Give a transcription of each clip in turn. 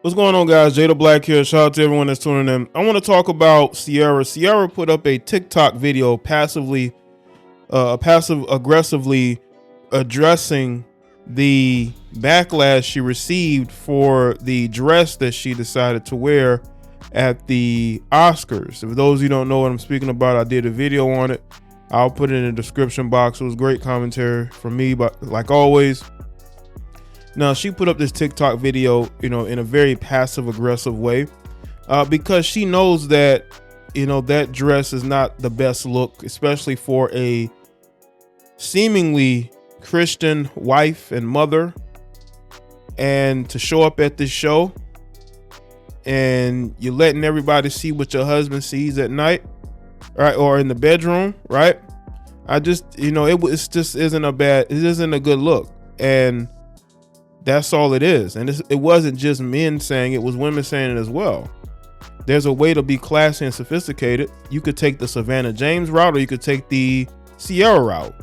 What's going on, guys? Jada Black here. Shout out to everyone that's tuning in. I want to talk about Ciara. Ciara put up a TikTok video passive aggressively addressing the backlash she received for the dress that she decided to wear at the Oscars. For those of you who don't know what I'm speaking about, I did a video on it. I'll put it in the description box. It was great commentary from me, but like always. Now, she put up this TikTok video, in a very passive aggressive way, because she knows that, that dress is not the best look, especially for a seemingly Christian wife and mother, and to show up at this show and you're letting everybody see what your husband sees at night, right? Or in the bedroom, right? It just isn't a good look. And that's all it is. And it wasn't just men saying it was women saying it as well. There's a way to be classy and sophisticated. You could take the Savannah James route, or you could take the Ciara route.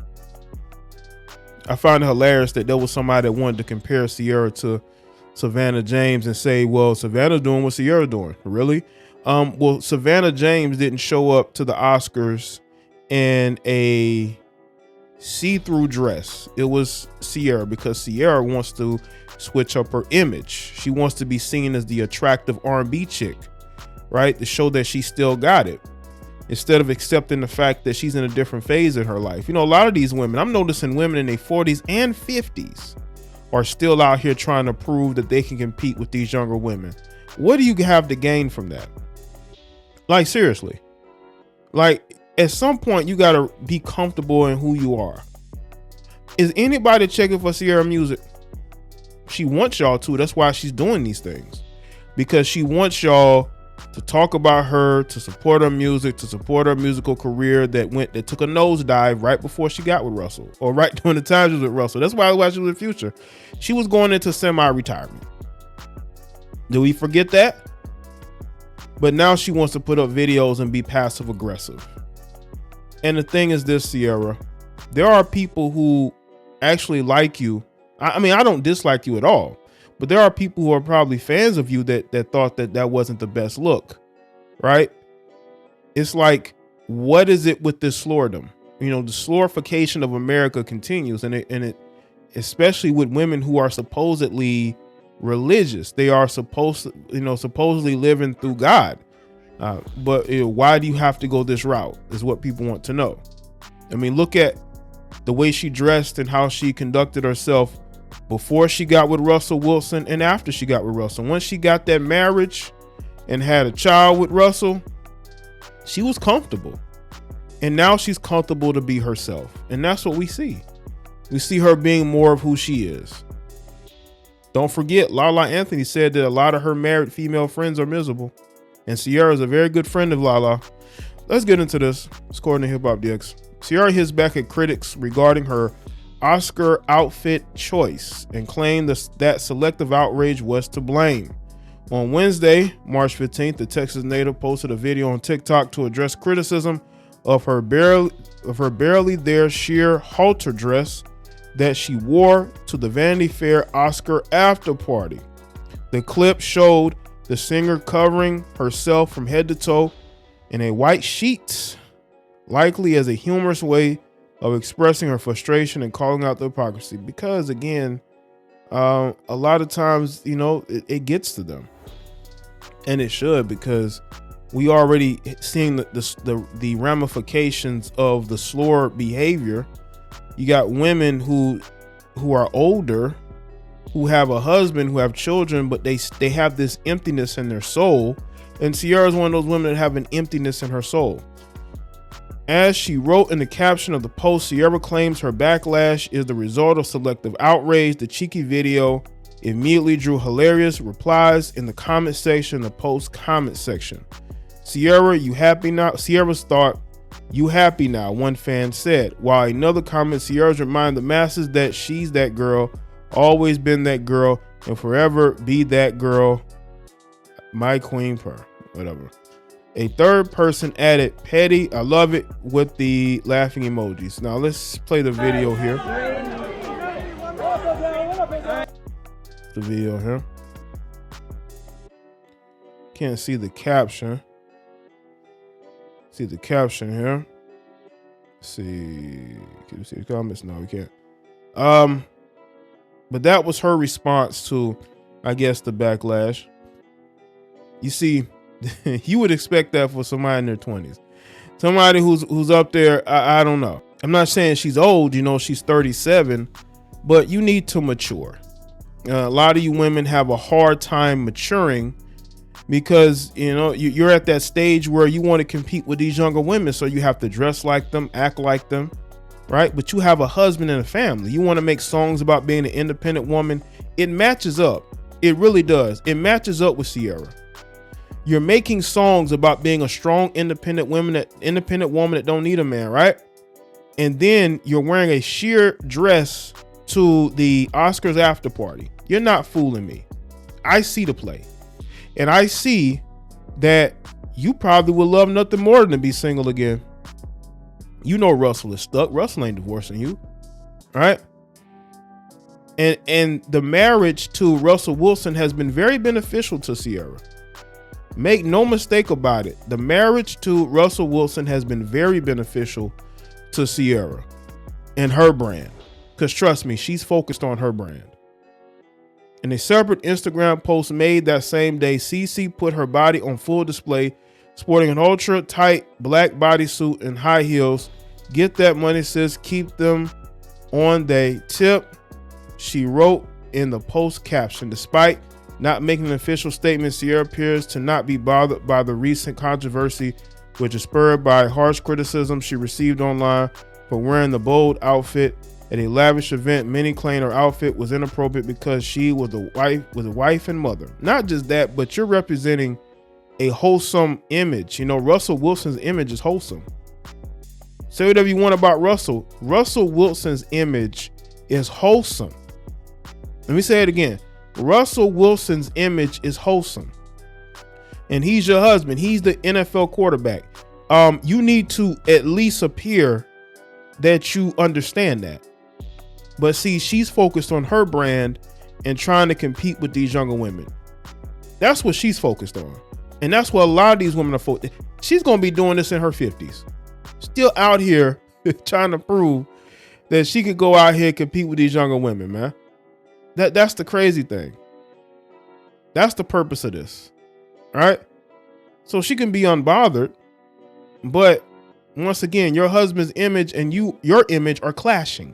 I find it hilarious that there was somebody that wanted to compare Ciara to Savannah James and say, well, Savannah's doing what Ciara doing. Really? Well, Savannah James didn't show up to the Oscars in a see-through dress. It was Ciara, because Ciara wants to switch up her image. She wants to be seen as the attractive R&B chick, right? To show that she still got it, instead of accepting the fact that she's in a different phase in her life. A lot of these women, I'm noticing women in their 40s and 50s are still out here trying to prove that they can compete with these younger women. What do you have to gain from that? Like, seriously, like, at some point, you got to be comfortable in who you are. Is anybody checking for Ciara music? She wants y'all to. That's why she's doing these things, because she wants y'all to talk about her, to support her music, to support her musical career that took a nosedive right before she got with Russell, or right during the time she was with Russell. That's why she was with Future. She was going into semi-retirement. Do we forget that? But now she wants to put up videos and be passive aggressive. And the thing is this, Ciara, there are people who actually like you. I mean, I don't dislike you at all, but there are people who are probably fans of you that thought that wasn't the best look, right? It's like, what is it with this slordom? The slorification of America continues, and it especially with women who are supposedly religious. They are supposedly living through God. But why do you have to go this route is what people want to know. I mean, look at the way she dressed and how she conducted herself before she got with Russell Wilson and after she got with Russell. Once she got that marriage and had a child with Russell, she was comfortable. And now she's comfortable to be herself. And that's what we see. We see her being more of who she is. Don't forget, Lala Anthony said that a lot of her married female friends are miserable. And Ciara is a very good friend of Lala. Let's get into this. It's according to Hip Hop DX. Ciara hits back at critics regarding her Oscar outfit choice and claimed that Selective Outrage was to blame. On Wednesday, March 15th, the Texas native posted a video on TikTok to address criticism of her barely there sheer halter dress that she wore to the Vanity Fair Oscar after party. The clip showed the singer covering herself from head to toe in a white sheet, likely as a humorous way of expressing her frustration and calling out the hypocrisy. Because again, a lot of times, it gets to them, and it should, because we already seeing the ramifications of the slur behavior. You got women who are older, who have a husband, who have children, but they have this emptiness in their soul. And Ciara is one of those women that have an emptiness in her soul. As she wrote in the caption of the post, Ciara claims her backlash is the result of Selective Outrage. The cheeky video immediately drew hilarious replies in the comment section, the post comment section. Ciara, you happy now? Ciara's thought, you happy now, one fan said, while another comment, Ciara's reminded the masses that she's that girl, always been that girl, and forever be that girl, my queen per, whatever. A third person added, petty, I love it, with the laughing emojis. Now let's play the video here. The video here. Can't see the caption. See the caption here. See, can you see the comments? No, we can't. But that was her response to, I guess, the backlash. You see, you would expect that for somebody in their 20s. Somebody who's up there, I don't know. I'm not saying she's old, she's 37, but you need to mature. A lot of you women have a hard time maturing because, you're at that stage where you want to compete with these younger women. So you have to dress like them, act like them, right? But you have a husband and a family. You want to make songs about being an independent woman. It matches up. It really does. It matches up with Ciara. You're making songs about being a strong, independent woman that don't need a man, right? And then you're wearing a sheer dress to the Oscars after party. You're not fooling me. I see the play. And I see that you probably would love nothing more than to be single again. Russell is stuck. Russell ain't divorcing you, right? And the marriage to Russell Wilson has been very beneficial to Ciara. Make no mistake about it. The marriage to Russell Wilson has been very beneficial to Ciara and her brand. Because trust me, she's focused on her brand. In a separate Instagram post made that same day, Cece put her body on full display, sporting an ultra tight black bodysuit and high heels. Get that money, sis. Keep them on they tip. She wrote in the post caption, despite not making an official statement, Ciara appears to not be bothered by the recent controversy, which is spurred by harsh criticism she received online for wearing the bold outfit at a lavish event. Many claim her outfit was inappropriate because she was a wife and mother. Not just that, but you're representing a wholesome image. Russell Wilson's image is wholesome. Say whatever you want about Russell. Russell Wilson's image is wholesome. Let me say it again. Russell Wilson's image is wholesome. And he's your husband. He's the NFL quarterback. You need to at least appear that you understand that. But see, she's focused on her brand and trying to compete with these younger women. That's what she's focused on. And that's what a lot of these women are focused. She's going to be doing this in her 50s. Still out here trying to prove that she could go out here and compete with these younger women, man. That's the crazy thing. That's the purpose of this. All right. So she can be unbothered, but once again, your husband's image and your image are clashing.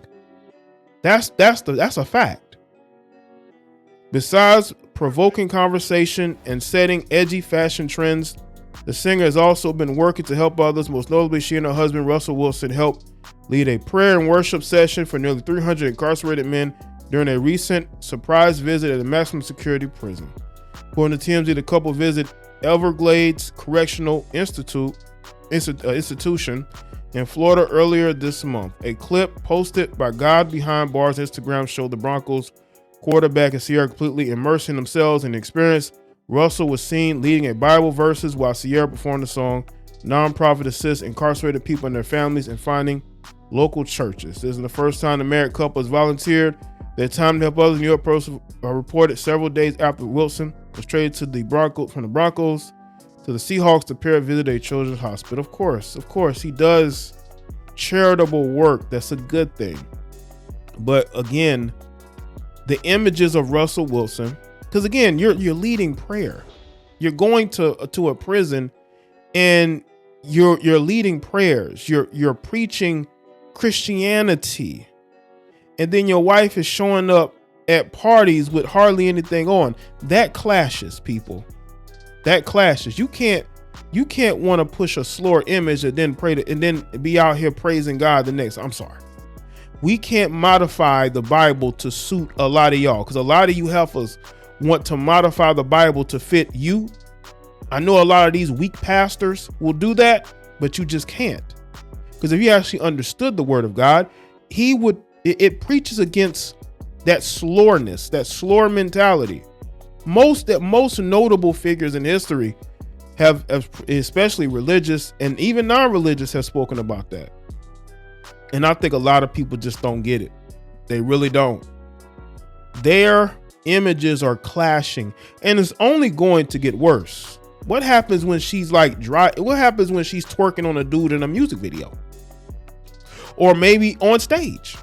That's a fact. Besides provoking conversation and setting edgy fashion trends, the singer has also been working to help others. Most notably, she and her husband, Russell Wilson, helped lead a prayer and worship session for nearly 300 incarcerated men during a recent surprise visit at a maximum security prison. According to TMZ, the couple visited Everglades Correctional Institution in Florida earlier this month. A clip posted by God Behind Bars Instagram showed the Broncos quarterback and Ciara completely immersing themselves in the experience. Russell was seen leading a Bible verses while Ciara performed the song. Nonprofit assists incarcerated people and their families in finding local churches. This isn't the first time the married couple has volunteered their time to help others. New York Post reported several days after Wilson was traded to the Broncos to the Seahawks, the pair visited a children's hospital. Of course, he does charitable work. That's a good thing. But again, the images of Russell Wilson, because again, you're leading prayer. You're going to a prison and you're leading prayers. You're preaching Christianity. And then your wife is showing up at parties with hardly anything on. That clashes, people. That clashes. You can't want to push a slower image and then and then be out here praising God the next. I'm sorry. We can't modify the Bible to suit a lot of y'all, because a lot of you heifers want to modify the Bible to fit you. I know a lot of these weak pastors will do that, but you just can't. Because if you actually understood the word of God, it preaches against that slowness, that slower mentality. Most notable figures in history have, especially religious and even non-religious, have spoken about that. And I think a lot of people just don't get it. They really don't. Their images are clashing, and it's only going to get worse. What happens when she's like dry? What happens when she's twerking on a dude in a music video? Or maybe on stage,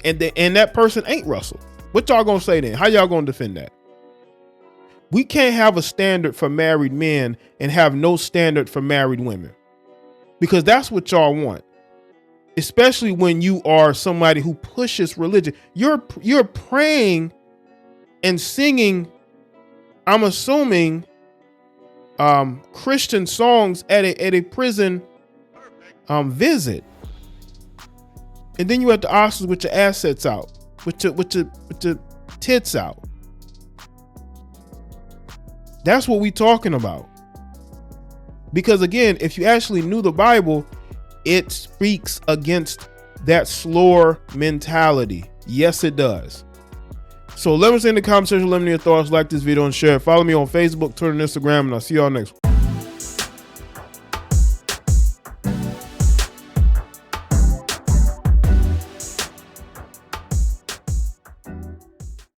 and that person ain't Russell. What y'all gonna say then? How y'all gonna defend that? We can't have a standard for married men and have no standard for married women, because that's what y'all want. Especially when you are somebody who pushes religion. You're praying and singing, I'm assuming, Christian songs at a prison visit. And then you at the Oscars with your assets out, with your tits out. That's what we talking about. Because again, if you actually knew the Bible, it speaks against that slower mentality. Yes, it does. So let me know in the comment section, let me know your thoughts, like this video and share. Follow me on Facebook, Twitter, and Instagram, and I'll see y'all next one.